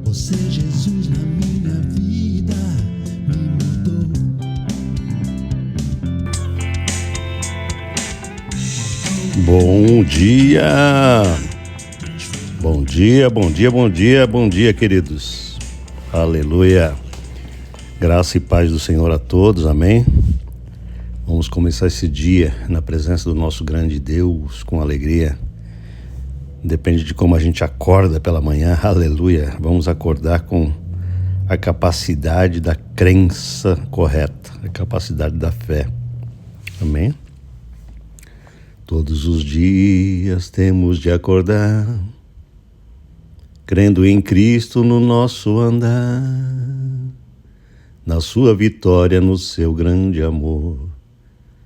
Você, Jesus, na minha vida me mudou. Bom dia! Bom dia, bom dia, bom dia, bom dia, queridos. Aleluia! Graça e paz do Senhor a todos, amém? Vamos começar esse dia na presença do nosso grande Deus com alegria. Depende de como a gente acorda pela manhã, aleluia. Vamos acordar com a capacidade da crença correta, a capacidade da fé, amém? Todos os dias temos de acordar, crendo em Cristo no nosso andar, na sua vitória, no seu grande amor,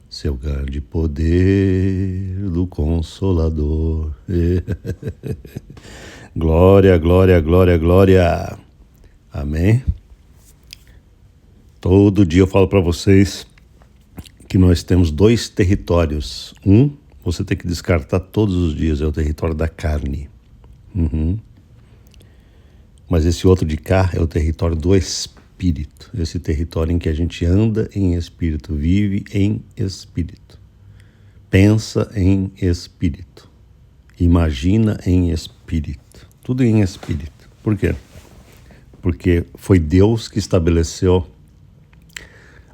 seu grande poder do Consolador. Glória, glória, glória, glória. Amém? Todo dia eu falo para vocês que nós temos dois territórios. Você tem que descartar todos os dias, é o território da carne. Mas esse outro de cá é o território do espírito. Esse território em que a gente anda em espírito, vive em espírito, pensa em espírito, imagina em espírito, tudo em espírito. Por quê? Porque foi Deus que estabeleceu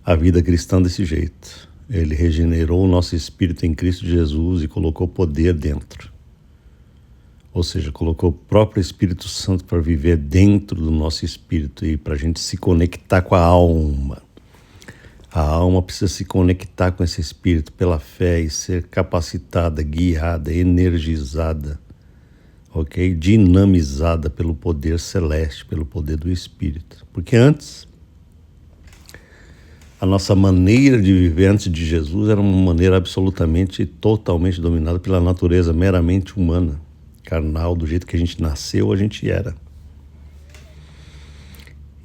a vida cristã desse jeito. Ele regenerou o nosso espírito em Cristo Jesus e colocou poder dentro. Ou seja, colocou o próprio Espírito Santo para viver dentro do nosso espírito e para a gente se conectar com a alma. A alma precisa se conectar com esse espírito pela fé e ser capacitada, guiada, energizada, ok? Dinamizada pelo poder celeste, pelo poder do Espírito. Porque antes, a nossa maneira de viver antes de Jesus era uma maneira absolutamente, totalmente dominada pela natureza meramente humana, carnal, do jeito que a gente nasceu, a gente era.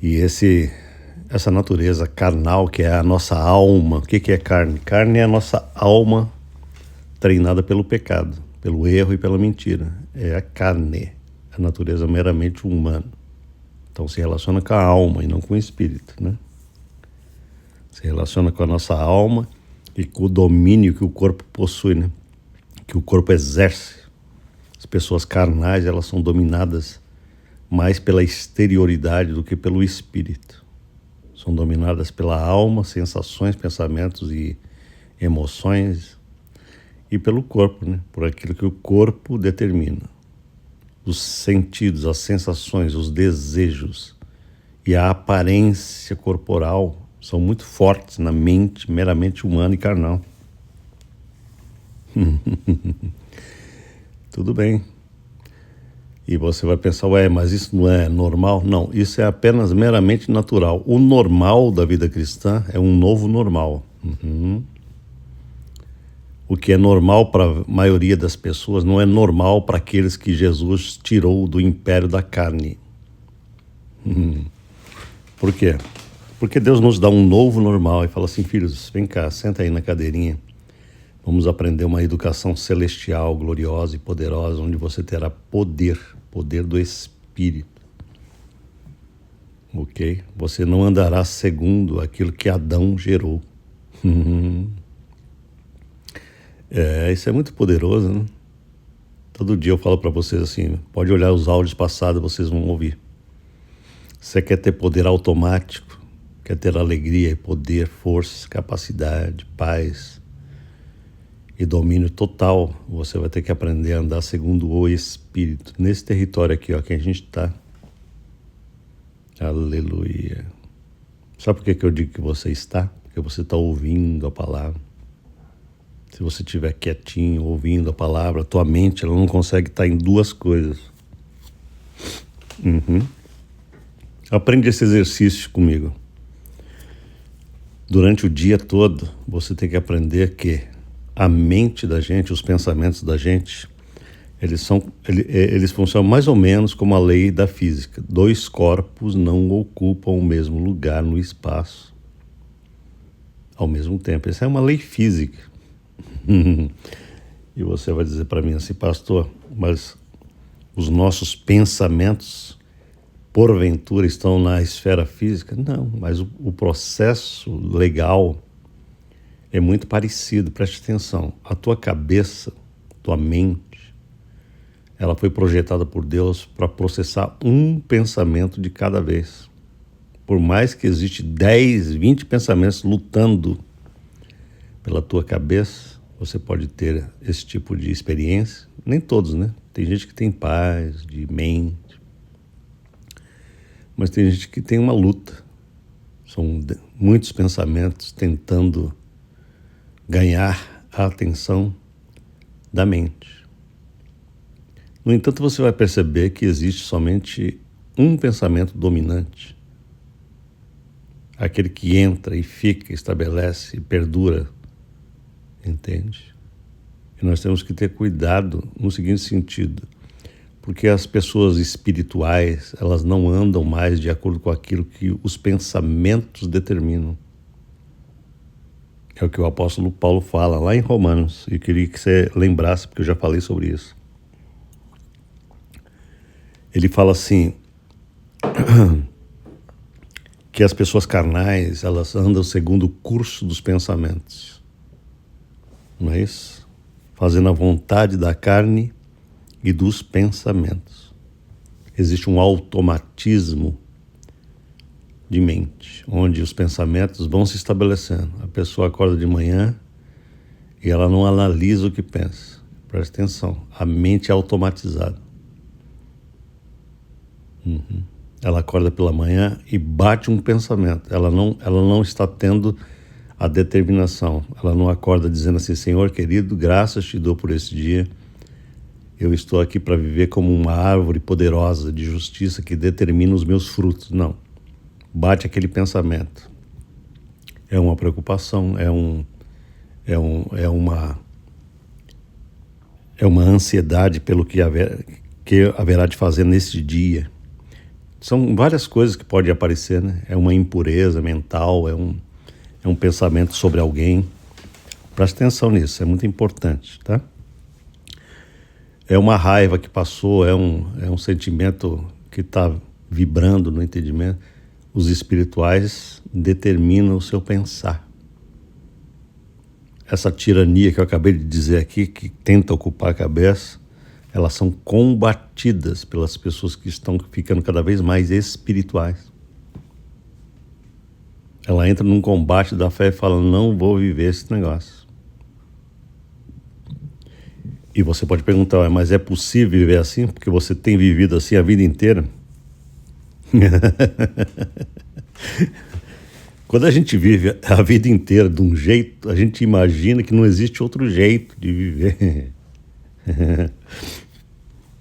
E essa natureza carnal, que é a nossa alma, o que é carne? Carne é a nossa alma treinada pelo pecado, pelo erro e pela mentira. É a carne, a natureza meramente humana. Então se relaciona com a alma e não com o espírito, né? Se relaciona com a nossa alma e com o domínio que o corpo possui, né? Que o corpo exerce. As pessoas carnais, elas são dominadas mais pela exterioridade do que pelo espírito. São dominadas pela alma, sensações, pensamentos e emoções, e pelo corpo, né? Por aquilo que o corpo determina. Os sentidos, as sensações, os desejos e a aparência corporal são muito fortes na mente meramente humana e carnal. Tudo bem. E você vai pensar, mas isso não é normal? Não, isso é apenas meramente natural. O normal da vida cristã é um novo normal. O que é normal para a maioria das pessoas não é normal para aqueles que Jesus tirou do império da carne. Por quê? Porque Deus nos dá um novo normal e fala assim, filhos, vem cá, senta aí na cadeirinha. Vamos aprender uma educação celestial, gloriosa e poderosa, onde você terá poder do Espírito. Ok? Você não andará segundo aquilo que Adão gerou. Isso é muito poderoso, né? Todo dia eu falo para vocês assim, pode olhar os áudios passados, vocês vão ouvir. Você quer ter poder automático, quer ter alegria e poder, força, capacidade, paz e domínio total, você vai ter que aprender a andar segundo o Espírito. Nesse território aqui, que a gente está. Aleluia. Sabe por que eu digo que você está? Porque você está ouvindo a palavra. Se você estiver quietinho, ouvindo a palavra, a tua mente ela não consegue estar em duas coisas. Aprende esse exercício comigo. Durante o dia todo, você tem que aprender que a mente da gente, os pensamentos da gente, eles funcionam mais ou menos como a lei da física. Dois corpos não ocupam o mesmo lugar no espaço ao mesmo tempo. Essa é uma lei física. E você vai dizer para mim assim, pastor, mas os nossos pensamentos porventura estão na esfera física? Não, mas o processo legal é muito parecido. Preste atenção, a tua cabeça, tua mente, ela foi projetada por Deus para processar um pensamento de cada vez. Por mais que existe 10, 20 pensamentos lutando pela tua cabeça, você pode ter esse tipo de experiência. Nem todos, né? Tem gente que tem paz de mente, mas tem gente que tem uma luta. São muitos pensamentos tentando ganhar a atenção da mente. No entanto, você vai perceber que existe somente um pensamento dominante. Aquele que entra e fica, estabelece e perdura, entende? E nós temos que ter cuidado no seguinte sentido, porque as pessoas espirituais, elas não andam mais de acordo com aquilo que os pensamentos determinam. É o que o apóstolo Paulo fala lá em Romanos, e eu queria que você lembrasse, porque eu já falei sobre isso. Ele fala assim, que as pessoas carnais, elas andam segundo o curso dos pensamentos. Não é isso? Fazendo a vontade da carne e dos pensamentos. Existe um automatismo de mente, onde os pensamentos vão se estabelecendo. A pessoa acorda de manhã e ela não analisa o que pensa. Presta atenção, a mente é automatizada. Ela acorda pela manhã e bate um pensamento. Ela não está tendo a determinação. Ela não acorda dizendo assim, Senhor querido, graças te dou por esse dia. Eu estou aqui para viver como uma árvore poderosa de justiça que determina os meus frutos. Não. Bate aquele pensamento. É uma preocupação, é uma ansiedade pelo que haverá de fazer nesse dia. São várias coisas que podem aparecer, né? É uma impureza mental, é um pensamento sobre alguém. Preste atenção nisso, é muito importante, tá? É uma raiva que passou, é um sentimento que está vibrando no entendimento. Os espirituais determinam o seu pensar. Essa tirania que eu acabei de dizer aqui, que tenta ocupar a cabeça, elas são combatidas pelas pessoas que estão ficando cada vez mais espirituais. Ela entra num combate da fé e fala, não vou viver esse negócio. E você pode perguntar, mas é possível viver assim? Porque você tem vivido assim a vida inteira? Quando a gente vive a vida inteira de um jeito, a gente imagina que não existe outro jeito de viver.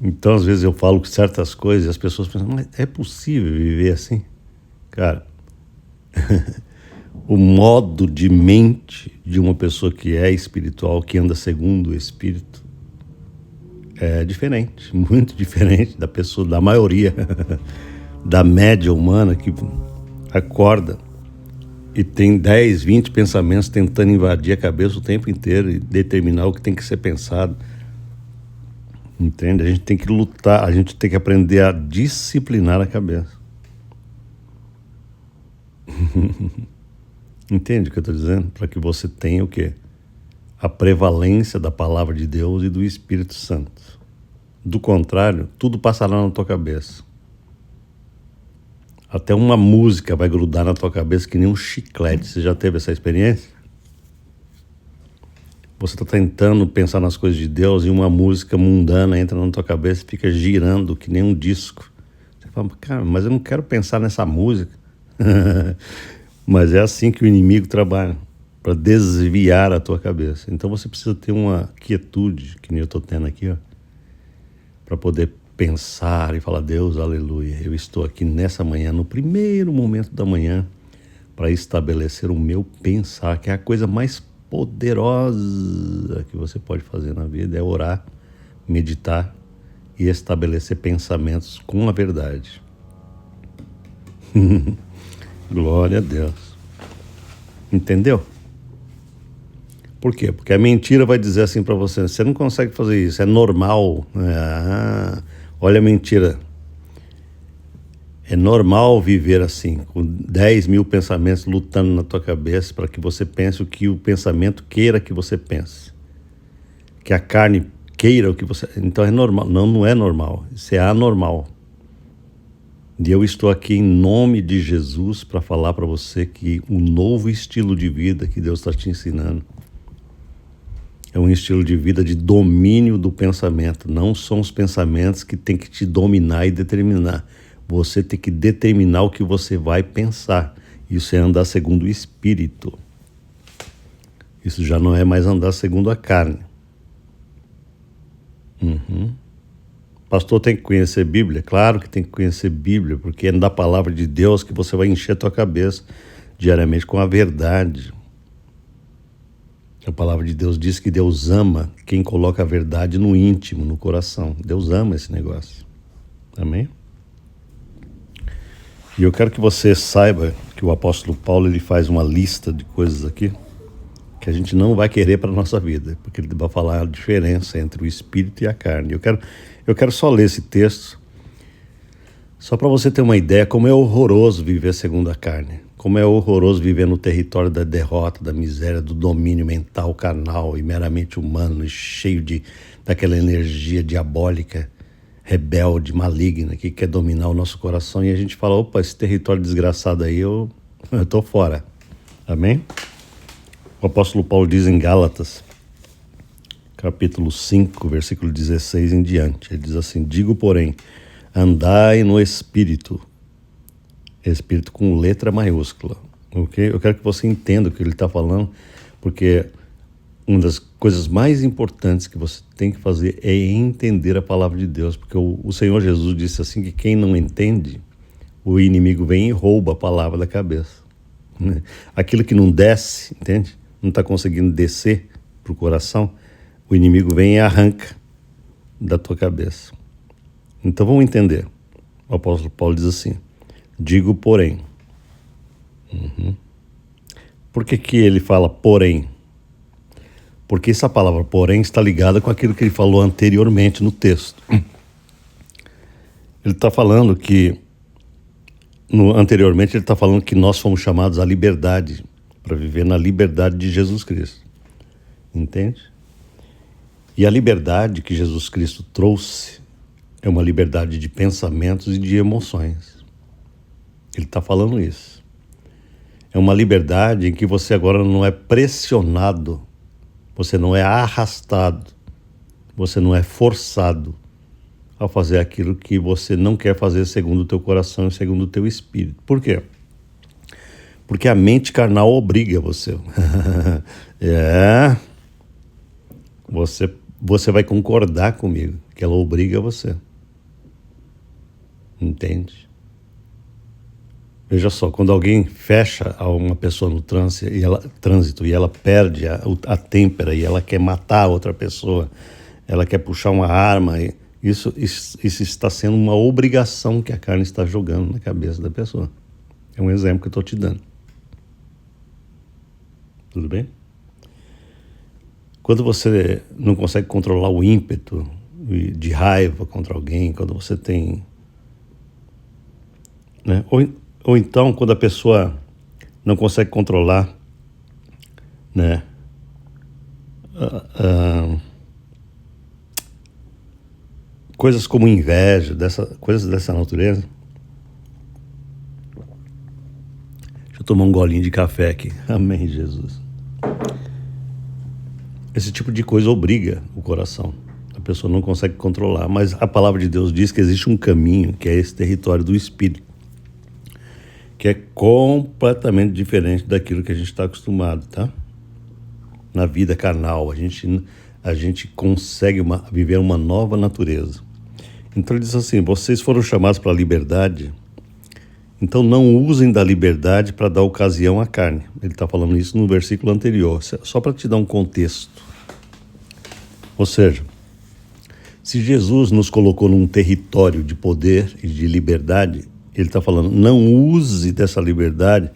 Então, às vezes eu falo certas coisas e as pessoas pensam, mas é possível viver assim? Cara, o modo de mente de uma pessoa que é espiritual, que anda segundo o Espírito, é diferente, muito diferente da pessoa, da maioria, da média humana que acorda e tem 10, 20 pensamentos tentando invadir a cabeça o tempo inteiro e determinar o que tem que ser pensado. Entende? A gente tem que lutar, a gente tem que aprender a disciplinar a cabeça. Entende o que eu estou dizendo? Para que você tenha o quê? A prevalência da palavra de Deus e do Espírito Santo. Do contrário, tudo passará na tua cabeça. Até uma música vai grudar na tua cabeça que nem um chiclete. Você já teve essa experiência? Você está tentando pensar nas coisas de Deus e uma música mundana entra na tua cabeça e fica girando que nem um disco. Você fala, cara, mas eu não quero pensar nessa música. Mas é assim que o inimigo trabalha, para desviar a tua cabeça. Então você precisa ter uma quietude, que nem eu estou tendo aqui, ó, para poder pensar e falar, Deus, aleluia, eu estou aqui nessa manhã, no primeiro momento da manhã, para estabelecer o meu pensar, que é a coisa mais poderosa que você pode fazer na vida, é orar, meditar e estabelecer pensamentos com a verdade. Glória a Deus. Entendeu? Por quê? Porque a mentira vai dizer assim para você, você não consegue fazer isso, é normal. Olha a mentira. É normal viver assim, com 10 mil pensamentos lutando na tua cabeça para que você pense o que o pensamento queira que você pense. Que a carne queira o que você... Então é normal. Não, não é normal. Isso é anormal. E eu estou aqui em nome de Jesus para falar para você que o novo estilo de vida que Deus está te ensinando é um estilo de vida de domínio do pensamento. Não são os pensamentos que tem que te dominar e determinar. Você tem que determinar o que você vai pensar. Isso é andar segundo o Espírito. Isso já não é mais andar segundo a carne. Pastor, tem que conhecer Bíblia? Claro que tem que conhecer Bíblia, porque é da palavra de Deus que você vai encher a tua cabeça diariamente com a verdade. A palavra de Deus diz que Deus ama quem coloca a verdade no íntimo, no coração. Deus ama esse negócio. Amém? E eu quero que você saiba que o apóstolo Paulo ele faz uma lista de coisas aqui que a gente não vai querer para a nossa vida, porque ele vai falar a diferença entre o espírito e a carne. Eu quero só ler esse texto, só para você ter uma ideia como é horroroso viver segundo a carne, como é horroroso viver no território da derrota, da miséria, do domínio mental, carnal e meramente humano, e cheio daquela energia diabólica, rebelde, maligna, que quer dominar o nosso coração, e a gente fala, opa, esse território desgraçado aí, eu tô fora. Amém? O apóstolo Paulo diz em Gálatas, capítulo 5, versículo 16 em diante, ele diz assim, digo, porém, andai no Espírito, Espírito com letra maiúscula, ok? Eu quero que você entenda o que ele está falando, porque uma das coisas mais importantes que você tem que fazer é entender a palavra de Deus, porque o Senhor Jesus disse assim que quem não entende, o inimigo vem e rouba a palavra da cabeça. Aquilo que não desce, entende? Não está conseguindo descer para o coração, o inimigo vem e arranca da tua cabeça. Então vamos entender. O apóstolo Paulo diz assim, digo porém. Por que ele fala porém? Porque essa palavra porém está ligada com aquilo que ele falou anteriormente no texto. Ele está falando que, anteriormente ele está falando que nós fomos chamados à liberdade, para viver na liberdade de Jesus Cristo. Entende? E a liberdade que Jesus Cristo trouxe é uma liberdade de pensamentos e de emoções. Ele está falando isso. É uma liberdade em que você agora não é pressionado, você não é arrastado, você não é forçado a fazer aquilo que você não quer fazer segundo o teu coração e segundo o teu espírito. Por quê? Porque a mente carnal obriga você. Você vai concordar comigo que ela obriga você. Entende? Veja só, quando alguém fecha a uma pessoa no trânsito e ela perde a têmpera e ela quer matar a outra pessoa, ela quer puxar uma arma, isso está sendo uma obrigação que a carne está jogando na cabeça da pessoa. É um exemplo que eu estou te dando. Tudo bem? Quando você não consegue controlar o ímpeto de raiva contra alguém, quando você tem... né? Ou então, quando a pessoa não consegue controlar, né, coisas como inveja, coisas dessa natureza. Deixa eu tomar um golinho de café aqui. Amém, Jesus. Esse tipo de coisa obriga o coração. A pessoa não consegue controlar. Mas a palavra de Deus diz que existe um caminho, que é esse território do Espírito, que é completamente diferente daquilo que a gente está acostumado, tá? Na vida carnal, a gente consegue viver uma nova natureza. Então ele diz assim, vocês foram chamados para a liberdade, então não usem da liberdade para dar ocasião à carne. Ele está falando isso no versículo anterior, só para te dar um contexto. Ou seja, se Jesus nos colocou num território de poder e de liberdade, ele está falando, não use dessa liberdade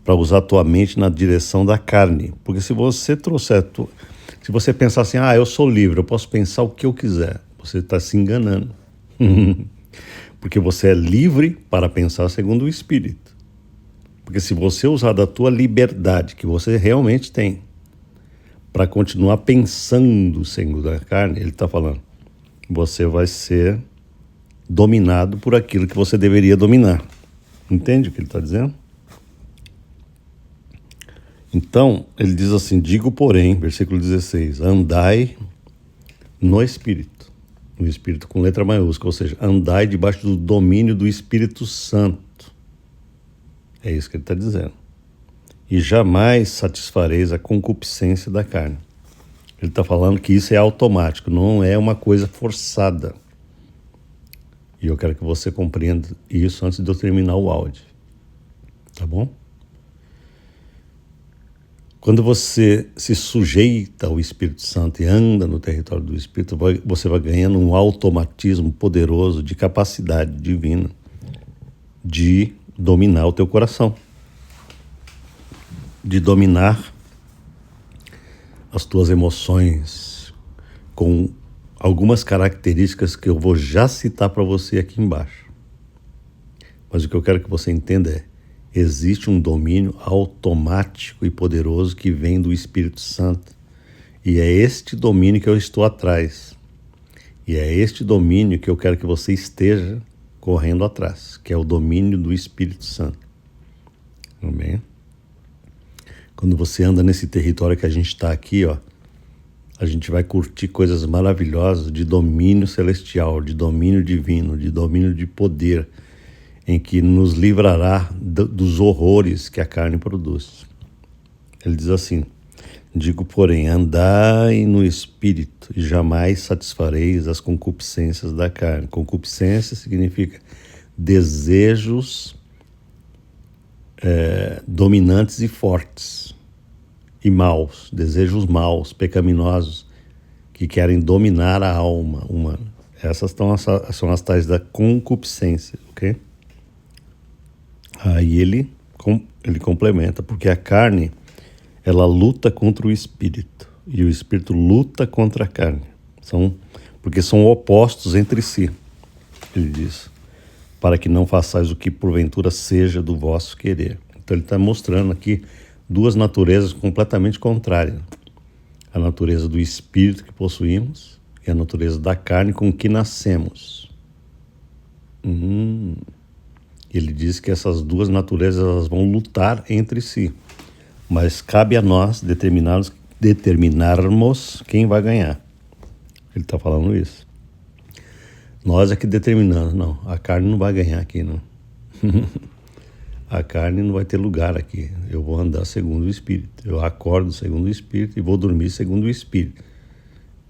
para usar a tua mente na direção da carne. Porque se você se você pensar assim, eu sou livre, eu posso pensar o que eu quiser, você está se enganando. Porque você é livre para pensar segundo o Espírito. Porque se você usar da tua liberdade, que você realmente tem, para continuar pensando segundo a carne, ele está falando, você vai ser dominado por aquilo que você deveria dominar. Entende o que ele está dizendo? Então, ele diz assim, digo porém, versículo 16, andai no Espírito. No Espírito com letra maiúscula, ou seja, andai debaixo do domínio do Espírito Santo. É isso que ele está dizendo. E jamais satisfareis a concupiscência da carne. Ele está falando que isso é automático, não é uma coisa forçada. E eu quero que você compreenda isso antes de eu terminar o áudio. Tá bom? Quando você se sujeita ao Espírito Santo e anda no território do Espírito, você vai ganhando um automatismo poderoso de capacidade divina de dominar o teu coração, de dominar as tuas emoções com algumas características que eu vou já citar para você aqui embaixo. Mas o que eu quero que você entenda é, existe um domínio automático e poderoso que vem do Espírito Santo. E é este domínio que eu estou atrás. E é este domínio que eu quero que você esteja correndo atrás, que é o domínio do Espírito Santo. Amém? Quando você anda nesse território que a gente está aqui, ó, a gente vai curtir coisas maravilhosas de domínio celestial, de domínio divino, de domínio de poder, em que nos livrará dos horrores que a carne produz. Ele diz assim, digo, porém, andai no Espírito e jamais satisfareis as concupiscências da carne. Concupiscência significa desejos dominantes e fortes e maus, desejos maus, pecaminosos, que querem dominar a alma humana. Essas são as tais da concupiscência, ok? Aí ele complementa, porque a carne, ela luta contra o Espírito, e o Espírito luta contra a carne. Porque são opostos entre si, ele diz, para que não façais o que porventura seja do vosso querer. Então ele está mostrando aqui duas naturezas completamente contrárias. A natureza do Espírito que possuímos e a natureza da carne com que nascemos. Ele diz que essas duas naturezas elas vão lutar entre si, mas cabe a nós determinarmos quem vai ganhar. Ele está falando isso. Nós é que determinamos. Não, a carne não vai ganhar aqui, não. A carne não vai ter lugar aqui. Eu vou andar segundo o Espírito. Eu acordo segundo o Espírito e vou dormir segundo o Espírito.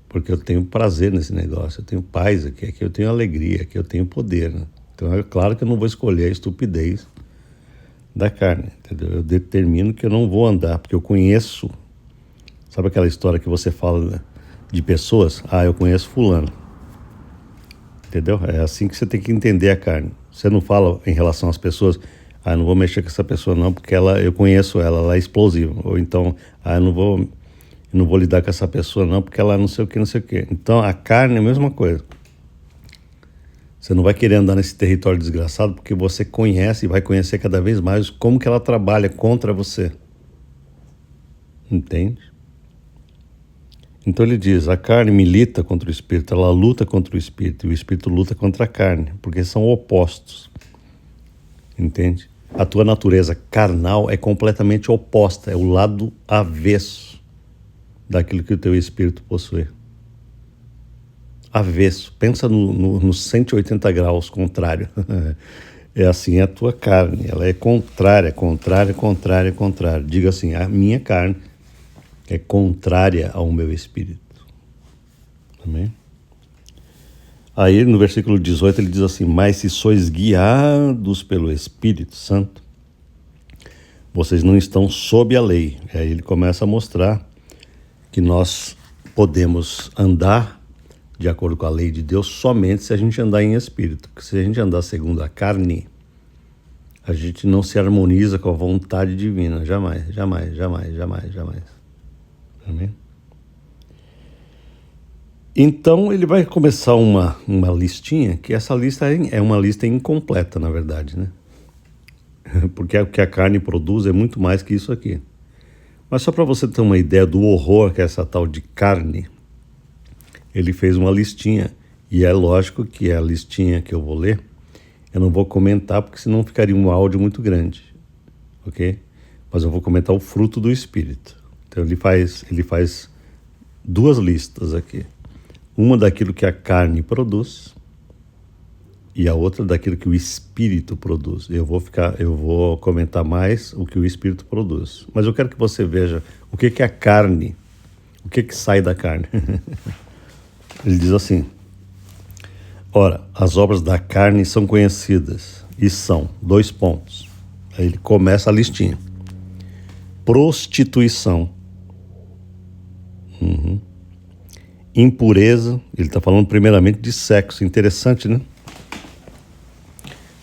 Porque eu tenho prazer nesse negócio, eu tenho paz aqui eu tenho alegria, aqui eu tenho poder, né? Então é claro que eu não vou escolher a estupidez da carne, entendeu? Eu determino que eu não vou andar, porque eu conheço. Sabe aquela história que você fala de pessoas? Ah, eu conheço fulano. Entendeu? É assim que você tem que entender a carne. Você não fala em relação às pessoas, ah, eu não vou mexer com essa pessoa não, porque eu conheço ela é explosiva. Ou então, ah, eu não vou lidar com essa pessoa não, porque ela não sei o que, não sei o que. Então a carne é a mesma coisa. Você não vai querer andar nesse território desgraçado porque você conhece e vai conhecer cada vez mais como que ela trabalha contra você. Entende? Então ele diz, a carne milita contra o Espírito, ela luta contra o Espírito, e o Espírito luta contra a carne, porque são opostos. Entende? A tua natureza carnal é completamente oposta, é o lado avesso daquilo que o teu Espírito possui. Avesso, pensa no 180 graus contrário. É assim a tua carne, ela é contrária. Diga assim, a minha carne é contrária ao meu espírito. Amém? Aí no versículo 18 ele diz assim, mas se sois guiados pelo Espírito Santo, vocês não estão sob a lei. Aí ele começa a mostrar que nós podemos andar de acordo com a lei de Deus somente se a gente andar em espírito. Porque se a gente andar segundo a carne, a gente não se harmoniza com a vontade divina. Jamais. Amém? Então ele vai começar uma listinha, que essa lista é uma lista incompleta, na verdade, né? Porque o que a carne produz é muito mais que isso aqui. Mas só para você ter uma ideia do horror que é essa tal de carne, ele fez uma listinha. E é lógico que a listinha que eu vou ler, eu não vou comentar, porque senão ficaria um áudio muito grande, ok? Mas eu vou comentar o fruto do Espírito. Então ele faz duas listas aqui. Uma daquilo que a carne produz e a outra daquilo que o Espírito produz. Eu vou comentar mais o que o Espírito produz. Mas eu quero que você veja o que é a carne, o que sai da carne. Ele diz assim: ora, as obras da carne são conhecidas e são, dois pontos. Aí ele começa a listinha. Prostituição. Impureza. Ele está falando primeiramente de sexo. Interessante, né?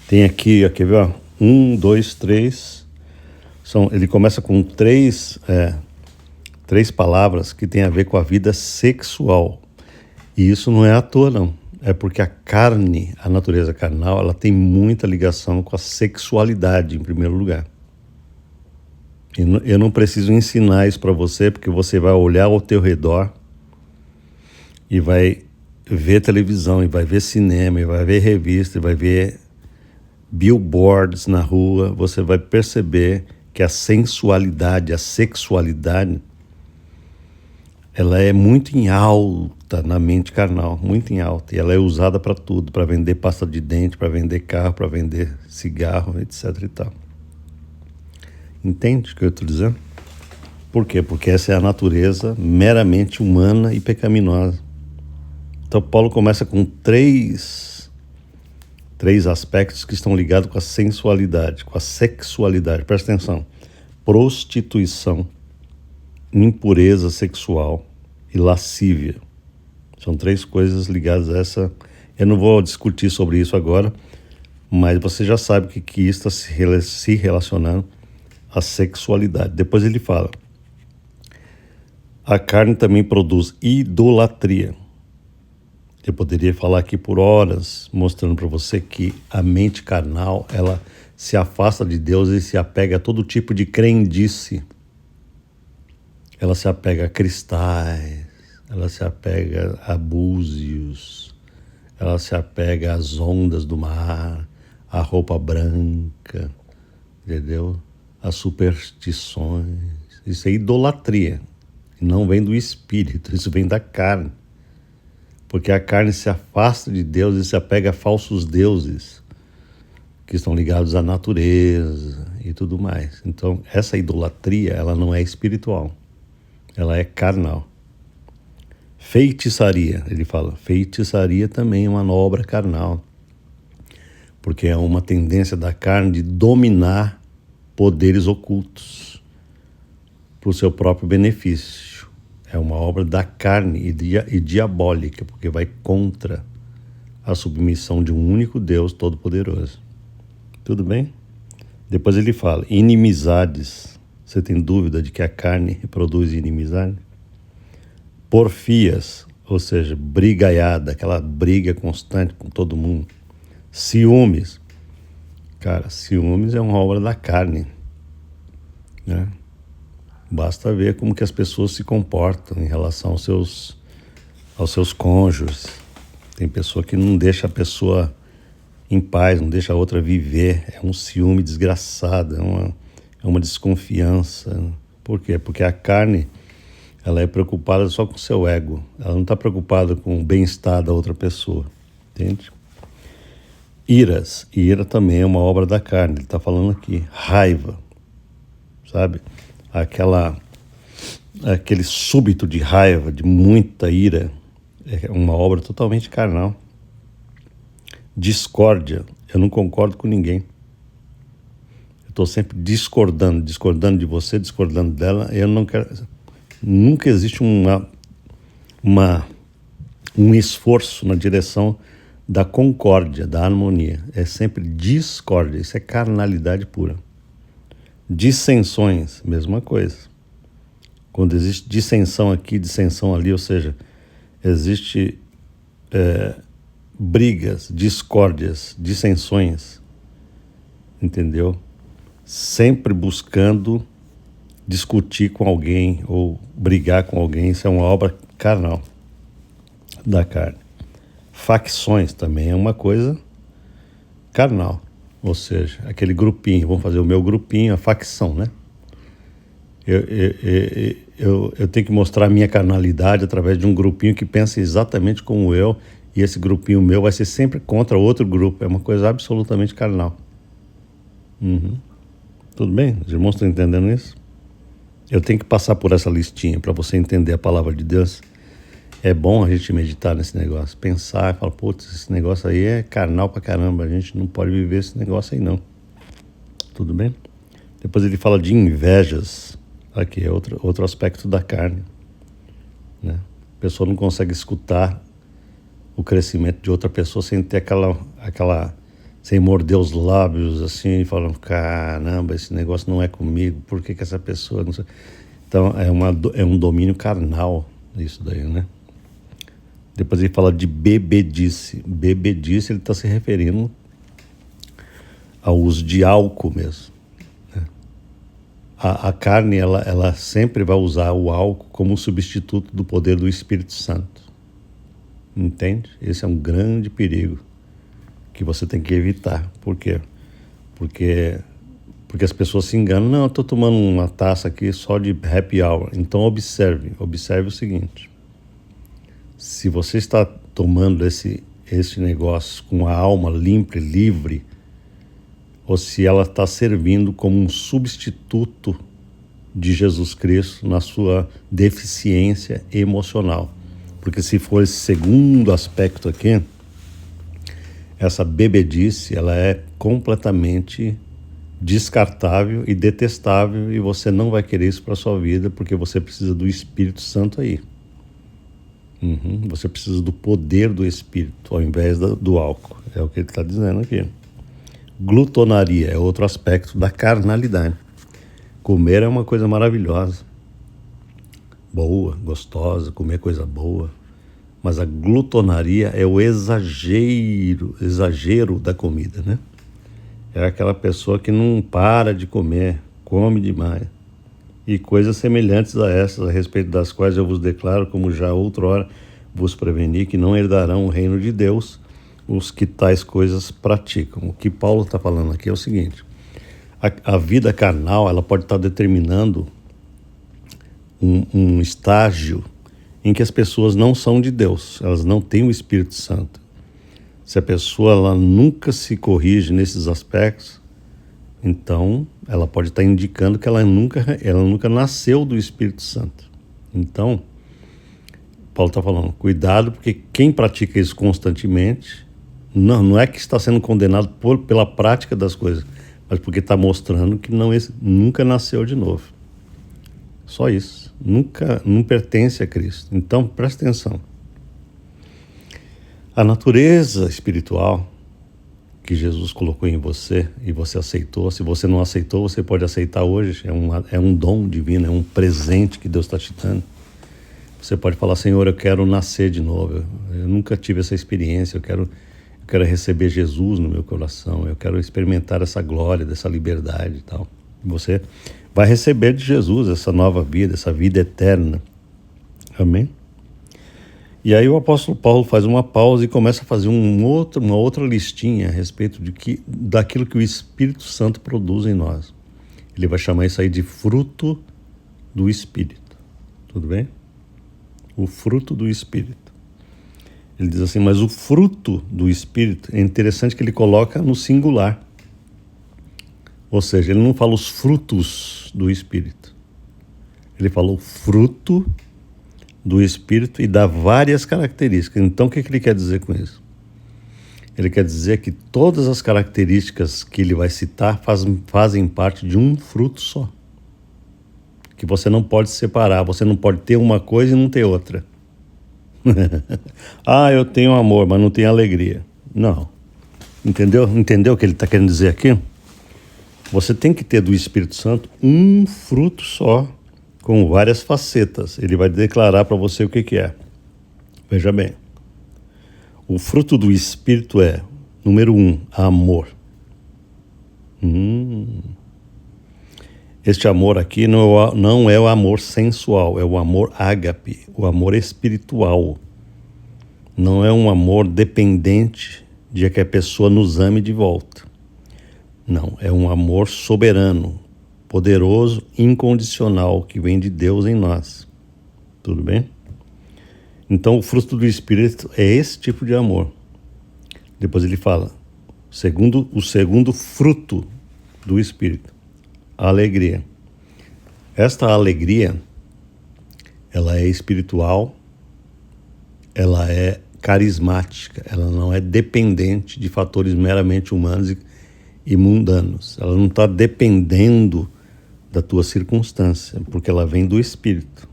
Tem aqui, quer ver? Ó, 1, 2, 3. Ele começa com três palavras que tem a ver com a vida sexual. E isso não é à toa, não. É porque a carne, a natureza carnal, ela tem muita ligação com a sexualidade, em primeiro lugar. Eu não preciso ensinar isso para você, porque você vai olhar ao teu redor e vai ver televisão, e vai ver cinema, e vai ver revista, e vai ver billboards na rua. Você vai perceber que a sensualidade, a sexualidade, ela é muito em alta na mente carnal, muito em alta. E ela é usada para tudo, para vender pasta de dente, para vender carro, para vender cigarro, etc. e tal. Entende o que eu estou dizendo? Por quê? Porque essa é a natureza meramente humana e pecaminosa. Então Paulo começa com três aspectos que estão ligados com a sensualidade, com a sexualidade. Presta atenção. Prostituição, impureza sexual e lascívia. São três coisas ligadas a essa. Eu não vou discutir sobre isso agora, mas você já sabe que isso está se relacionando à sexualidade. Depois ele fala: a carne também produz idolatria. Eu poderia falar aqui por horas, mostrando para você que a mente carnal, ela se afasta de Deus e se apega a todo tipo de crendice. Ela se apega a cristais, ela se apega a búzios, ela se apega às ondas do mar, à roupa branca, entendeu? As superstições. Isso é idolatria. Não vem do espírito, isso vem da carne. Porque a carne se afasta de Deus e se apega a falsos deuses que estão ligados à natureza e tudo mais. Então, essa idolatria, ela não é espiritual, ela é carnal. Feitiçaria, ele fala, feitiçaria também é uma obra carnal, porque é uma tendência da carne de dominar poderes ocultos para o seu próprio benefício. É uma obra da carne e diabólica, porque vai contra a submissão de um único Deus Todo-Poderoso. Tudo bem? Depois ele fala, inimizades. Você tem dúvida de que a carne produz inimizade? Porfias, ou seja, brigaiada, aquela briga constante com todo mundo. Ciúmes. Cara, ciúmes é uma obra da carne, né? Basta ver como que as pessoas se comportam em relação aos seus cônjuges. Tem pessoa que não deixa a pessoa em paz, não deixa a outra viver. É um ciúme desgraçado, é uma desconfiança. Por quê? Porque a carne, ela é preocupada só com o seu ego. Ela não está preocupada com o bem-estar da outra pessoa. Entende? Iras. Ira também é uma obra da carne. Ele está falando aqui. Raiva. Sabe? Aquele súbito de raiva, de muita ira, é uma obra totalmente carnal. Discórdia, eu não concordo com ninguém. Eu estou sempre discordando de você, discordando dela. Eu não quero. Nunca existe um esforço na direção da concórdia, da harmonia. É sempre discórdia, isso é carnalidade pura. Dissensões, mesma coisa. Quando existe dissensão aqui, dissensão ali, ou seja, Existe brigas, discórdias, dissensões, entendeu? Sempre buscando discutir com alguém ou brigar com alguém, isso é uma obra carnal da carne. Facções também é uma coisa carnal, ou seja, aquele grupinho, vamos fazer o meu grupinho, a facção, né? Eu tenho que mostrar a minha carnalidade através de um grupinho que pensa exatamente como eu, e esse grupinho meu vai ser sempre contra outro grupo, é uma coisa absolutamente carnal. Tudo bem? Os irmãos estão entendendo isso? Eu tenho que passar por essa listinha para você entender a palavra de Deus. É bom a gente meditar nesse negócio, pensar e falar, putz, esse negócio aí é carnal pra caramba, a gente não pode viver esse negócio aí não. Tudo bem? Depois ele fala de invejas, aqui é outro aspecto da carne, né? A pessoa não consegue escutar o crescimento de outra pessoa sem ter sem morder os lábios assim, falando, caramba, esse negócio não é comigo, por que essa pessoa não sei. Então é um domínio carnal isso daí, né? Depois ele fala de bebedice. Bebedice, ele está se referindo ao uso de álcool mesmo, né? A carne, ela sempre vai usar o álcool como um substituto do poder do Espírito Santo. Entende? Esse é um grande perigo que você tem que evitar. Por quê? Porque as pessoas se enganam. Não, eu estou tomando uma taça aqui só de happy hour. Então observe o seguinte. Se você está tomando esse negócio com a alma limpa e livre, ou se ela está servindo como um substituto de Jesus Cristo na sua deficiência emocional. Porque se for esse segundo aspecto aqui, essa bebedice, ela é completamente descartável e detestável, e você não vai querer isso para a sua vida, porque você precisa do Espírito Santo aí. Você precisa do poder do Espírito, ao invés do álcool. É o que ele está dizendo aqui. Glutonaria é outro aspecto da carnalidade. Comer é uma coisa maravilhosa, boa, gostosa, comer coisa boa. Mas a glutonaria é o exagero da comida, né? É aquela pessoa que não para de comer, come demais. E coisas semelhantes a essas, a respeito das quais eu vos declaro, como já outrora vos preveni, que não herdarão o reino de Deus os que tais coisas praticam. O que Paulo está falando aqui é o seguinte: a vida carnal, ela pode estar determinando um estágio em que as pessoas não são de Deus, elas não têm o Espírito Santo. Se a pessoa ela nunca se corrige nesses aspectos, então ela pode estar indicando que ela nunca nasceu do Espírito Santo. Então, Paulo está falando, cuidado, porque quem pratica isso constantemente, não é que está sendo condenado pela prática das coisas, mas porque está mostrando que nunca nasceu de novo. Só isso. Não pertence a Cristo. Então, presta atenção. A natureza espiritual que Jesus colocou em você e você aceitou, se você não aceitou, você pode aceitar hoje. É um dom divino, é um presente que Deus está te dando. Você pode falar, Senhor, eu quero nascer de novo. Eu nunca tive essa experiência, eu quero receber Jesus no meu coração, eu quero experimentar essa glória, dessa liberdade e tal. Você vai receber de Jesus essa nova vida, essa vida eterna. Amém? E aí o apóstolo Paulo faz uma pausa e começa a fazer uma outra listinha a respeito daquilo que o Espírito Santo produz em nós. Ele vai chamar isso aí de fruto do Espírito. Tudo bem? O fruto do Espírito. Ele diz assim, mas o fruto do Espírito, é interessante que ele coloca no singular. Ou seja, ele não fala os frutos do Espírito. Ele falou fruto do Espírito e dá várias características. Então, o que ele quer dizer com isso? Ele quer dizer que todas as características que ele vai citar fazem parte de um fruto só. Que você não pode separar, você não pode ter uma coisa e não ter outra. Eu tenho amor, mas não tenho alegria. Não. Entendeu? Entendeu o que ele está querendo dizer aqui? Você tem que ter do Espírito Santo um fruto só, com várias facetas. Ele vai declarar para você o que é. Veja bem, o fruto do Espírito é, número 1, amor. Este amor aqui não é o amor sensual, é o amor ágape, o amor espiritual. Não é um amor dependente de que a pessoa nos ame de volta. Não, é um amor soberano, poderoso, incondicional, que vem de Deus em nós. Tudo bem? Então, o fruto do Espírito é esse tipo de amor. Depois ele fala, o segundo fruto do Espírito, a alegria. Esta alegria, ela é espiritual, ela é carismática, ela não é dependente de fatores meramente humanos e mundanos. Ela não está dependendo da tua circunstância, porque ela vem do Espírito.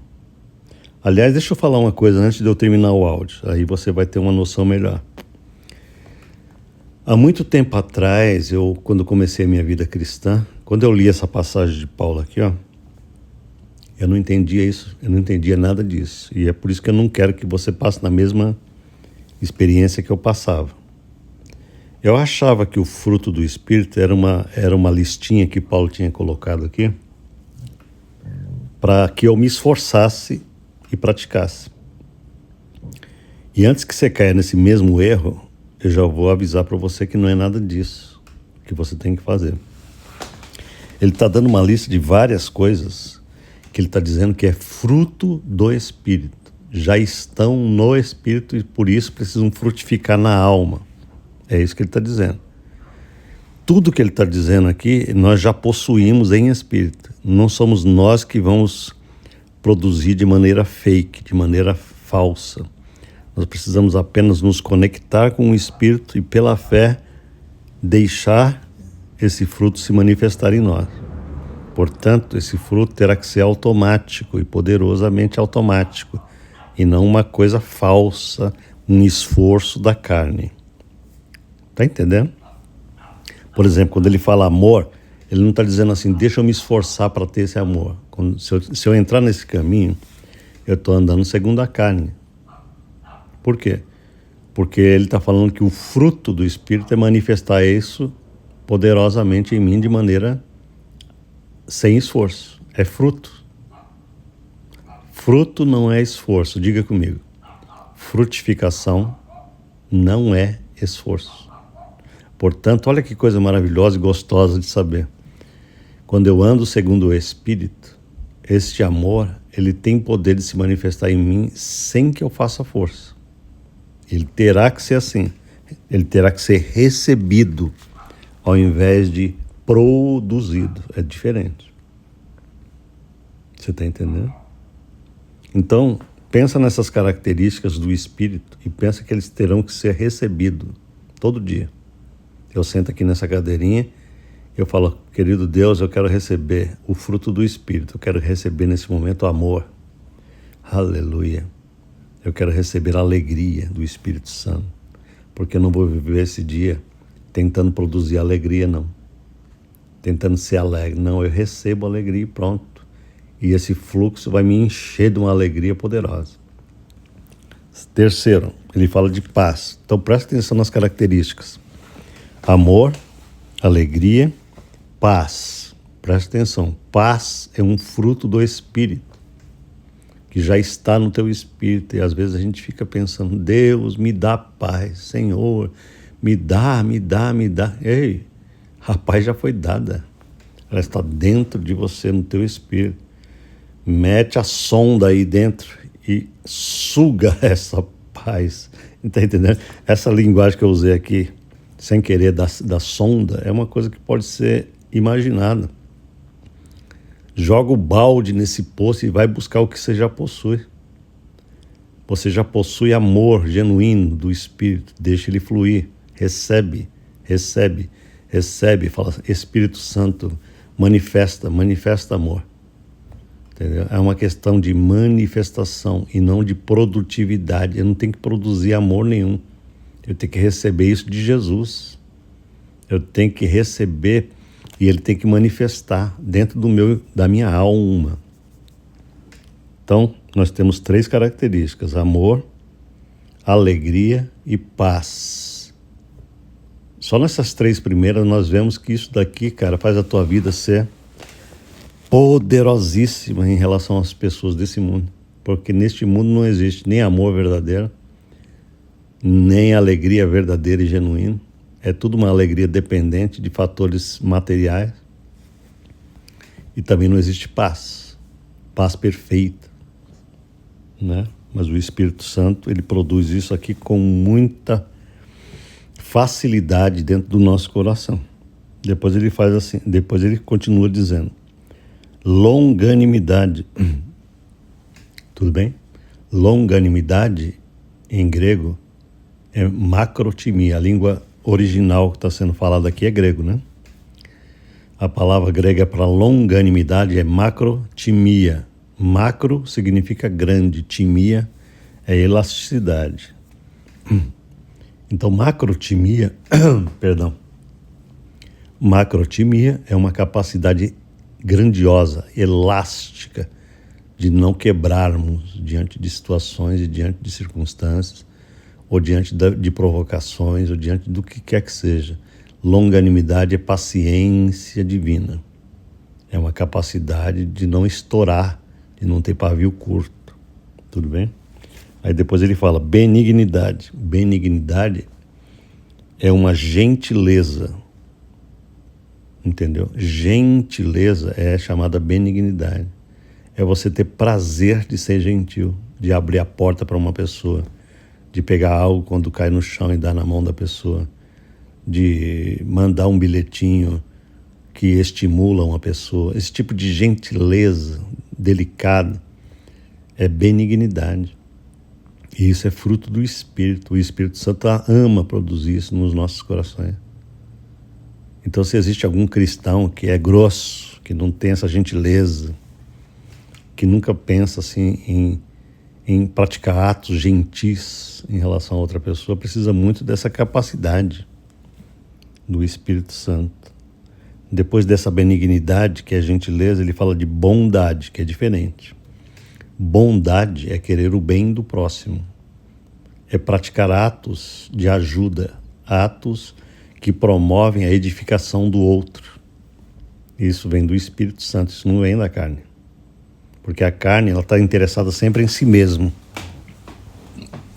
Aliás, deixa eu falar uma coisa antes de eu terminar o áudio, aí você vai ter uma noção melhor. Há muito tempo atrás, quando comecei a minha vida cristã, quando eu li essa passagem de Paulo aqui, eu não entendia isso, eu não entendia nada disso. E é por isso que eu não quero que você passe na mesma experiência que eu passava. Eu achava que o fruto do Espírito era uma listinha que Paulo tinha colocado aqui para que eu me esforçasse e praticasse. E antes que você caia nesse mesmo erro, eu já vou avisar para você que não é nada disso que você tem que fazer. Ele está dando uma lista de várias coisas que ele está dizendo que é fruto do Espírito. Já estão no Espírito e por isso precisam frutificar na alma. É isso que ele está dizendo. Tudo que ele está dizendo aqui, nós já possuímos em Espírito. Não somos nós que vamos produzir de maneira fake, de maneira falsa. Nós precisamos apenas nos conectar com o Espírito e, pela fé, deixar esse fruto se manifestar em nós. Portanto, esse fruto terá que ser automático e poderosamente automático, e não uma coisa falsa, um esforço da carne. Está entendendo? Por exemplo, quando ele fala amor, ele não está dizendo assim, deixa eu me esforçar para ter esse amor. Se eu entrar nesse caminho, eu estou andando segundo a carne. Por quê? Porque ele está falando que o fruto do Espírito é manifestar isso poderosamente em mim de maneira sem esforço. É fruto. Fruto não é esforço. Diga comigo. Frutificação não é esforço. Portanto, olha que coisa maravilhosa e gostosa de saber. Quando eu ando segundo o Espírito, este amor, ele tem poder de se manifestar em mim sem que eu faça força. Ele terá que ser assim. Ele terá que ser recebido ao invés de produzido. É diferente. Você está entendendo? Então, pensa nessas características do Espírito e pensa que eles terão que ser recebidos todo dia. Eu sento aqui nessa cadeirinha, eu falo, querido Deus, eu quero receber o fruto do Espírito, eu quero receber nesse momento amor. Aleluia. Eu quero receber a alegria do Espírito Santo, porque eu não vou viver esse dia tentando produzir alegria, não. Tentando ser alegre. Não, eu recebo alegria e pronto. E esse fluxo vai me encher de uma alegria poderosa. Terceiro, ele fala de paz. Então presta atenção nas características. Amor, alegria, paz. Presta atenção. Paz é um fruto do Espírito, que já está no teu espírito. E às vezes a gente fica pensando, Deus, me dá paz. Senhor, me dá. Ei, a paz já foi dada. Ela está dentro de você, no teu espírito. Mete a sonda aí dentro e suga essa paz. Está entendendo? Essa linguagem que eu usei aqui, sem querer, da sonda, é uma coisa que pode ser imaginada. Joga o balde nesse poço e vai buscar o que você já possui. Você já possui amor genuíno do Espírito. Deixa ele fluir. Recebe. Fala, Espírito Santo, manifesta amor. Entendeu? É uma questão de manifestação e não de produtividade. Eu não tenho que produzir amor nenhum. Eu tenho que receber isso de Jesus. Eu tenho que receber e ele tem que manifestar dentro da minha alma. Então, nós temos 3 características: amor, alegria e paz. Só nessas 3 primeiras nós vemos que isso daqui, cara, faz a tua vida ser poderosíssima em relação às pessoas desse mundo. Porque neste mundo não existe nem amor verdadeiro, nem alegria verdadeira e genuína. É tudo uma alegria dependente de fatores materiais. E também não existe paz perfeita, né? Mas o Espírito Santo, ele produz isso aqui com muita facilidade dentro do nosso coração. Depois ele faz assim, depois ele continua dizendo, longanimidade. Tudo bem? Longanimidade, em grego, é macrotimia. A língua original que está sendo falada aqui é grego, né? A palavra grega para longanimidade é macrotimia. Macro significa grande, timia é elasticidade. Então, macrotimia, perdão, macrotimia é uma capacidade grandiosa, elástica, de não quebrarmos diante de situações e diante de circunstâncias, ou diante de provocações, ou diante do que quer que seja. Longanimidade é paciência divina. É uma capacidade de não estourar, de não ter pavio curto. Tudo bem? Aí depois ele fala benignidade. Benignidade é uma gentileza. Entendeu? Gentileza é chamada benignidade. É você ter prazer de ser gentil, de abrir a porta para uma pessoa, de pegar algo quando cai no chão e dar na mão da pessoa, de mandar um bilhetinho que estimula uma pessoa. Esse tipo de gentileza delicada é benignidade. E isso é fruto do Espírito. O Espírito Santo ama produzir isso nos nossos corações. Então, se existe algum cristão que é grosso, que não tem essa gentileza, que nunca pensa assim em praticar atos gentis em relação a outra pessoa, precisa muito dessa capacidade do Espírito Santo. Depois dessa benignidade, que é gentileza, ele fala de bondade, que é diferente. Bondade é querer o bem do próximo. É praticar atos de ajuda, atos que promovem a edificação do outro. Isso vem do Espírito Santo, isso não vem da carne. Porque a carne, ela está interessada sempre em si mesma.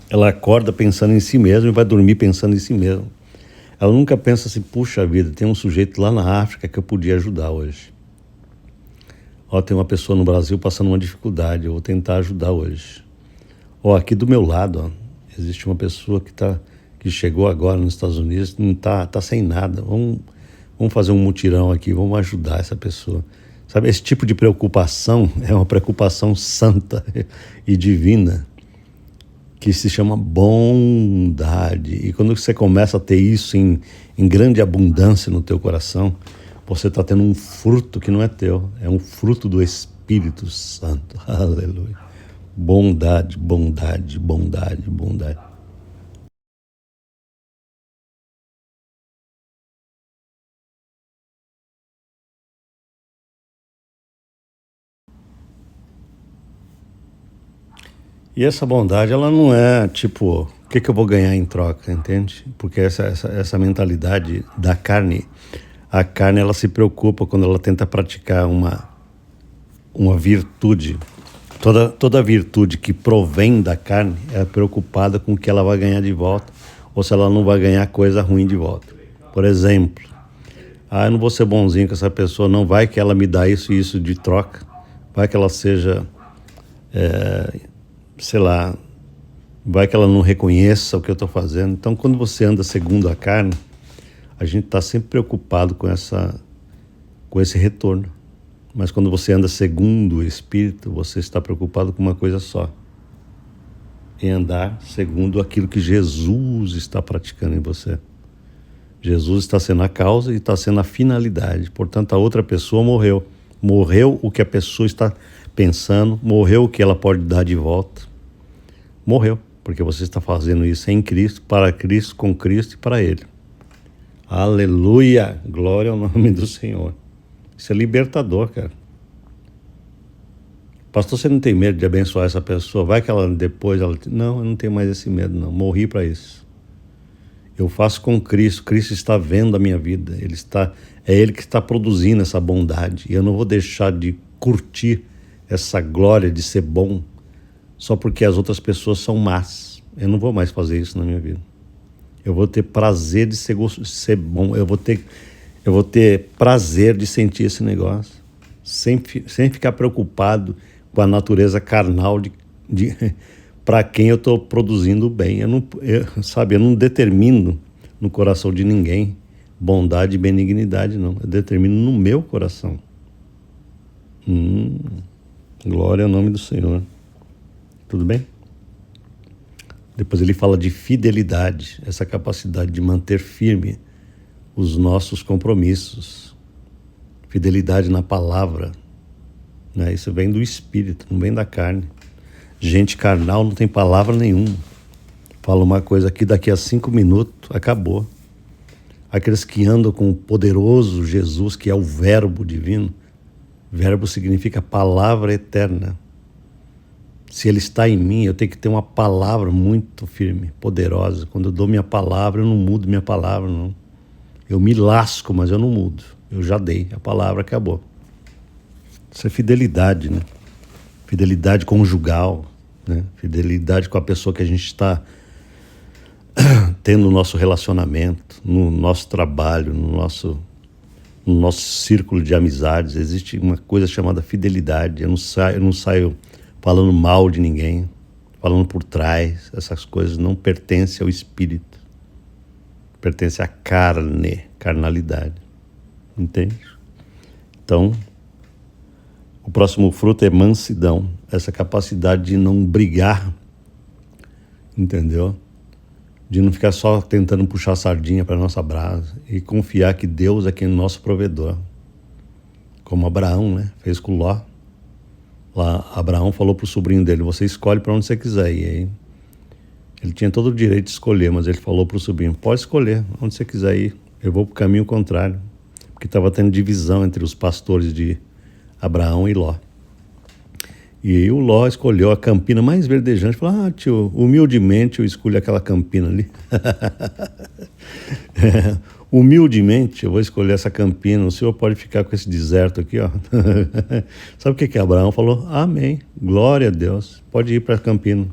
Ela acorda pensando em si mesma e vai dormir pensando em si mesma. Ela nunca pensa assim, puxa vida, tem um sujeito lá na África que eu podia ajudar hoje. Ó, tem uma pessoa no Brasil passando uma dificuldade, eu vou tentar ajudar hoje. Ó, aqui do meu lado, ó, existe uma pessoa que chegou agora nos Estados Unidos, não tá sem nada. Vamos fazer um mutirão aqui, vamos ajudar essa pessoa. Sabe, esse tipo de preocupação é uma preocupação santa e divina, que se chama bondade. E quando você começa a ter isso em grande abundância no teu coração, você está tendo um fruto que não é teu, é um fruto do Espírito Santo. Aleluia. Bondade, bondade, bondade, bondade. E essa bondade, ela não é tipo, o que eu vou ganhar em troca, entende? Porque essa mentalidade da carne, a carne ela se preocupa quando ela tenta praticar uma virtude. Toda virtude que provém da carne é preocupada com o que ela vai ganhar de volta, ou se ela não vai ganhar coisa ruim de volta. Por exemplo, eu não vou ser bonzinho com essa pessoa, não vai que ela me dá isso e isso de troca, vai que ela seja... sei lá, vai que ela não reconheça o que eu estou fazendo. Então, quando você anda segundo a carne, a gente está sempre preocupado com esse retorno. Mas quando você anda segundo o Espírito, você está preocupado com uma coisa só: em andar segundo aquilo que Jesus está praticando em você. Jesus está sendo a causa e está sendo a finalidade. Portanto, a outra pessoa morreu. Morreu o que a pessoa está pensando, morreu o que ela pode dar de volta. Morreu, porque você está fazendo isso em Cristo, para Cristo, com Cristo e para Ele. Aleluia! Glória ao nome do Senhor. Isso é libertador, cara. Pastor, você não tem medo de abençoar essa pessoa? Vai que ela depois, não, eu não tenho mais esse medo não, morri para isso. Eu faço com Cristo, Cristo está vendo a minha vida, é Ele que está produzindo essa bondade, e eu não vou deixar de curtir essa glória de ser bom, só porque as outras pessoas são más. Eu não vou mais fazer isso na minha vida. Eu vou ter prazer de ser bom, eu vou ter prazer de sentir esse negócio, sem ficar preocupado com a natureza carnal para quem eu estou produzindo o bem. Eu não determino no coração de ninguém bondade e benignidade, não. Eu determino no meu coração. Glória ao nome do Senhor. Tudo bem? Depois ele fala de fidelidade, essa capacidade de manter firme os nossos compromissos. Fidelidade na palavra, né? Isso vem do Espírito, não vem da carne. Gente carnal não tem palavra nenhuma. Fala uma coisa aqui, daqui a 5 minutos, acabou. Aqueles que andam com o poderoso Jesus, que é o verbo divino. Verbo significa palavra eterna. Se ele está em mim, eu tenho que ter uma palavra muito firme, poderosa. Quando eu dou minha palavra, eu não mudo minha palavra, não. Eu me lasco, mas eu não mudo. Eu já dei, a palavra acabou. Isso é fidelidade, né? Fidelidade conjugal, né? Fidelidade com a pessoa que a gente está tendo no nosso relacionamento, no nosso trabalho, no nosso círculo de amizades. Existe uma coisa chamada fidelidade. Eu não saio falando mal de ninguém, falando por trás. Essas coisas não pertencem ao espírito, pertencem à carnalidade. Entende? Então, o próximo fruto é mansidão, essa capacidade de não brigar, entendeu? De não ficar só tentando puxar a sardinha para a nossa brasa e confiar que Deus é quem é o nosso provedor. Como Abraão, né? Fez com Ló. Lá, Abraão falou para o sobrinho dele, você escolhe para onde você quiser ir. Aí, ele tinha todo o direito de escolher, mas ele falou para o sobrinho, pode escolher onde você quiser ir, eu vou para o caminho contrário. Porque estava tendo divisão entre os pastores de Abraão e Ló. E aí o Ló escolheu a campina mais verdejante. Falou, tio, humildemente eu escolho aquela campina ali. Humildemente eu vou escolher essa campina. O senhor pode ficar com esse deserto aqui, ó. Sabe o que Abraão falou? Amém, glória a Deus, pode ir para a campina.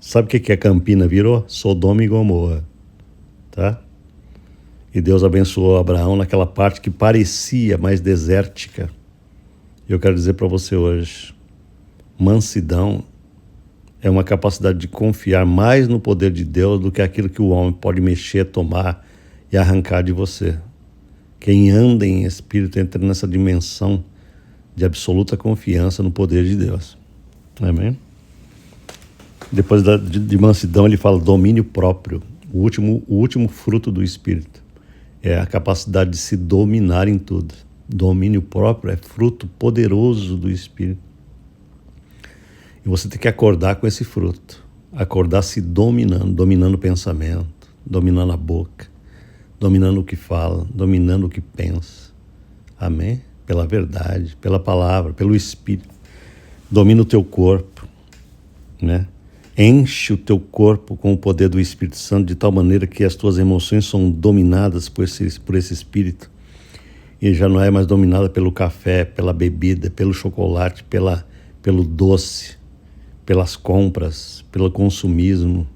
Sabe o que a campina virou? Sodoma e Gomorra. Tá? E Deus abençoou Abraão naquela parte que parecia mais desértica. E eu quero dizer para você hoje, mansidão é uma capacidade de confiar mais no poder de Deus do que aquilo que o homem pode mexer, tomar e arrancar de você. Quem anda em espírito entra nessa dimensão de absoluta confiança no poder de Deus. Amém? Depois de mansidão ele fala domínio próprio, o último fruto do espírito. É a capacidade de se dominar em tudo. Domínio próprio é fruto poderoso do Espírito. E você tem que acordar com esse fruto. Acordar se dominando o pensamento, dominando a boca, dominando o que fala, dominando o que pensa. Amém? Pela verdade, pela palavra, pelo Espírito. Domina o teu corpo, né? Enche o teu corpo com o poder do Espírito Santo de tal maneira que as tuas emoções são dominadas por esse Espírito e já não é mais dominada pelo café, pela bebida, pelo chocolate, pelo doce, pelas compras, pelo consumismo.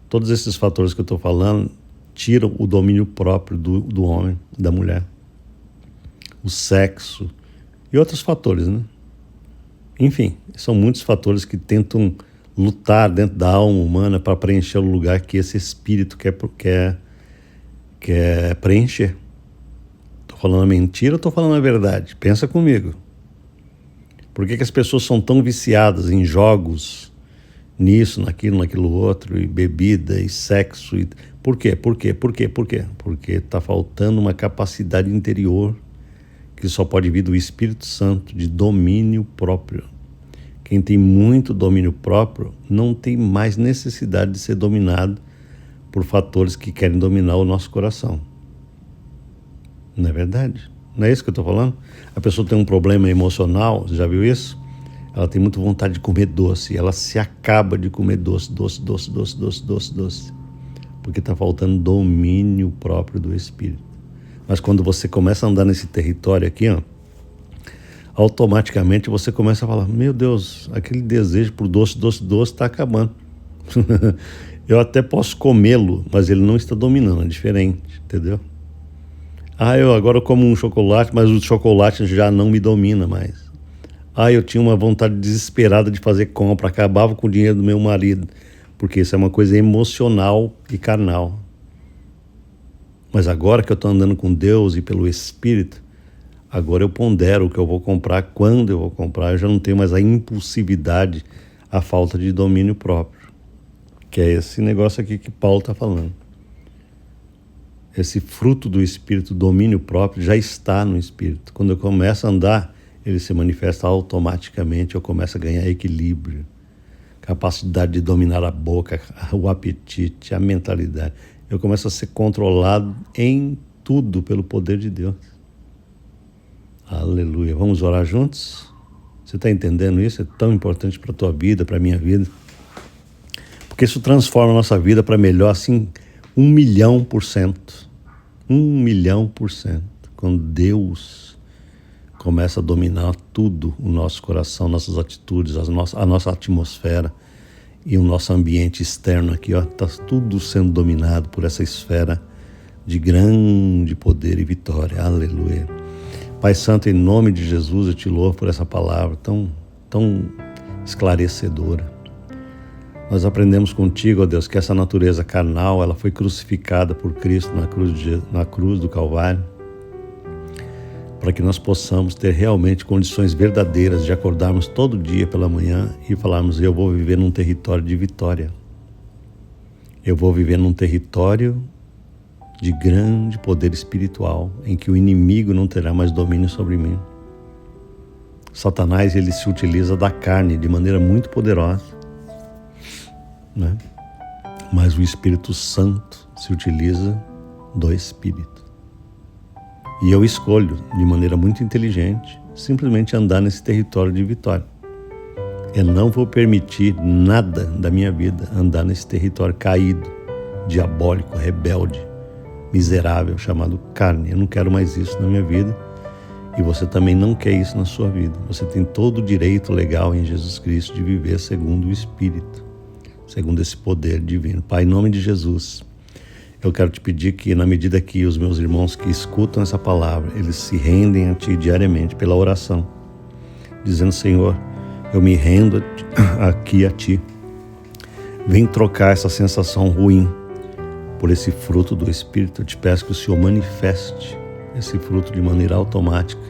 Todos esses fatores que eu estou falando tiram o domínio próprio do homem, da mulher. O sexo e outros fatores, né? Enfim, são muitos fatores que tentam lutar dentro da alma humana para preencher o lugar que esse espírito quer preencher. Estou falando a mentira ou estou falando a verdade? Pensa comigo. Por que as pessoas são tão viciadas em jogos, nisso, naquilo outro, e bebida, e sexo? Por quê? Porque está faltando uma capacidade interior que só pode vir do Espírito Santo, de domínio próprio. Quem tem muito domínio próprio não tem mais necessidade de ser dominado por fatores que querem dominar o nosso coração. Não é verdade? Não é isso que eu estou falando? A pessoa tem um problema emocional, você já viu isso? ela tem muita vontade de comer doce, ela se acaba de comer doce, porque está faltando domínio próprio do Espírito. Mas quando você começa a andar nesse território aqui, ó, automaticamente você começa a falar, meu Deus, aquele desejo por doce está acabando. Eu até posso comê-lo, mas ele não está dominando, é diferente, entendeu? Eu agora como um chocolate, mas o chocolate já não me domina mais. Eu tinha uma vontade desesperada de fazer compra, acabava com o dinheiro do meu marido, porque isso é uma coisa emocional e carnal. Mas agora que eu estou andando com Deus e pelo Espírito, agora eu pondero o que eu vou comprar, quando eu vou comprar, eu já não tenho mais a impulsividade, a falta de domínio próprio, que é esse negócio aqui que Paulo está falando. Esse fruto do Espírito, domínio próprio, já está no Espírito. Quando eu começo a andar, ele se manifesta automaticamente, eu começo a ganhar equilíbrio, capacidade de dominar a boca, o apetite, a mentalidade. Eu começo a ser controlado em tudo pelo poder de Deus. Aleluia. Vamos orar juntos? Você está entendendo isso? É tão importante para a tua vida, para a minha vida. Porque isso transforma a nossa vida para melhor, assim, 1.000.000%. 1.000.000%. Quando Deus começa a dominar tudo, o nosso coração, nossas atitudes, a nossa atmosfera e o nosso ambiente externo aqui, está tudo sendo dominado por essa esfera de grande poder e vitória. Aleluia. Pai Santo, em nome de Jesus, eu te louvo por essa palavra tão esclarecedora. Nós aprendemos contigo, ó Deus, que essa natureza carnal, ela foi crucificada por Cristo na cruz do Calvário, para que nós possamos ter realmente condições verdadeiras de acordarmos todo dia pela manhã e falarmos, eu vou viver num território de vitória. Eu vou viver num território de grande poder espiritual, em que o inimigo não terá mais domínio sobre mim. Satanás, ele se utiliza da carne de maneira muito poderosa, né? Mas o Espírito Santo se utiliza do Espírito. E eu escolho, de maneira muito inteligente, simplesmente andar nesse território de vitória. Eu não vou permitir nada da minha vida andar nesse território caído, diabólico, rebelde, miserável, chamado carne. Eu não quero mais isso na minha vida. E você também não quer isso na sua vida. Você tem todo o direito legal em Jesus Cristo de viver segundo o Espírito, segundo esse poder divino. Pai, em nome de Jesus, eu quero te pedir que, na medida que os meus irmãos que escutam essa palavra, eles se rendem a Ti diariamente pela oração, dizendo, Senhor, eu me rendo aqui a Ti. Vem trocar essa sensação ruim por esse fruto do Espírito. Eu te peço que o Senhor manifeste esse fruto de maneira automática,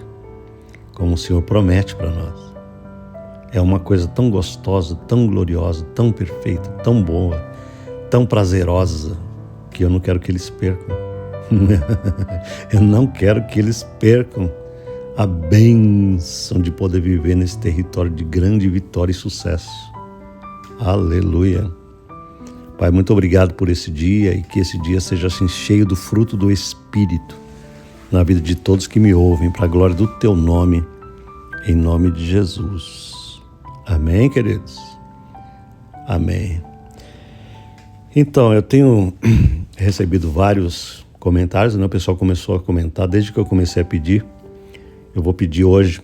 como o Senhor promete para nós. É uma coisa tão gostosa, tão gloriosa, tão perfeita, tão boa, tão prazerosa, que eu não quero que eles percam. Eu não quero que eles percam a bênção de poder viver nesse território de grande vitória e sucesso. Aleluia. Pai, muito obrigado por esse dia e que esse dia seja assim cheio do fruto do Espírito na vida de todos que me ouvem, para a glória do Teu nome, em nome de Jesus. Amém, queridos? Amém. Então, eu tenho recebido vários comentários, né? O pessoal começou a comentar desde que eu comecei a pedir. Eu vou pedir hoje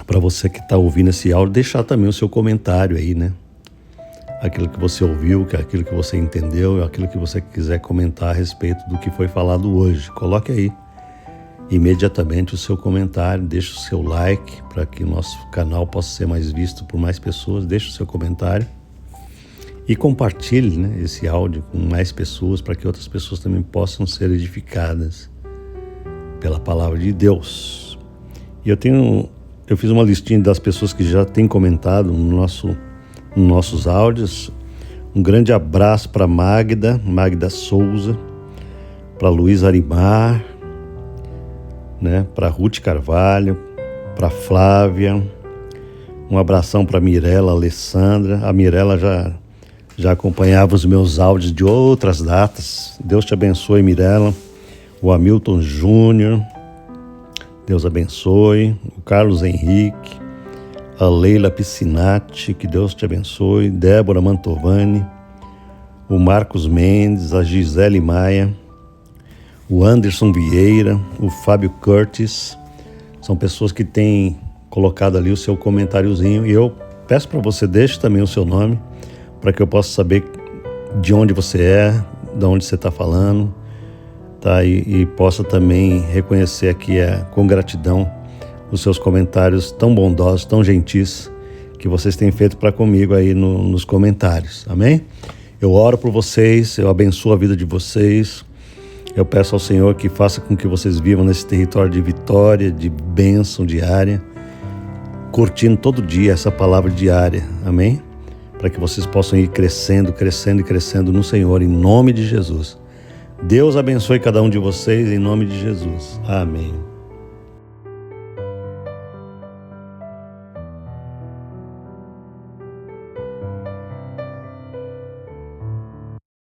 para você que está ouvindo esse áudio, deixar também o seu comentário aí, né? Aquilo que você ouviu, aquilo que você entendeu, aquilo que você quiser comentar a respeito do que foi falado hoje. Coloque aí imediatamente o seu comentário, deixe o seu like para que o nosso canal possa ser mais visto por mais pessoas. Deixe o seu comentário e compartilhe, né, esse áudio com mais pessoas, para que outras pessoas também possam ser edificadas pela palavra de Deus. E eu fiz uma listinha das pessoas que já têm comentado nos nossos áudios. Um grande abraço para Magda Souza, para Luiz Arimar, né, para Ruth Carvalho, para Flávia. Um abração para Mirela Alessandra. A Mirela já acompanhava os meus áudios de outras datas. Deus te abençoe, Mirela. O Hamilton Júnior, Deus abençoe. O Carlos Henrique, a Leila Piscinati, que Deus te abençoe, Débora Mantovani, o Marcos Mendes, a Gisele Maia, o Anderson Vieira, o Fábio Curtis. São pessoas que têm colocado ali o seu comentáriozinho, e eu peço para você, deixe também o seu nome, para que eu possa saber de onde você é, de onde você está falando, tá? E possa também reconhecer aqui com gratidão os seus comentários tão bondosos, tão gentis, que vocês têm feito para comigo aí nos comentários, amém? Eu oro por vocês, eu abençoo a vida de vocês, eu peço ao Senhor que faça com que vocês vivam nesse território de vitória, de bênção diária, curtindo todo dia essa palavra diária, amém? Para que vocês possam ir crescendo, crescendo e crescendo no Senhor, em nome de Jesus. Deus abençoe cada um de vocês, em nome de Jesus. Amém.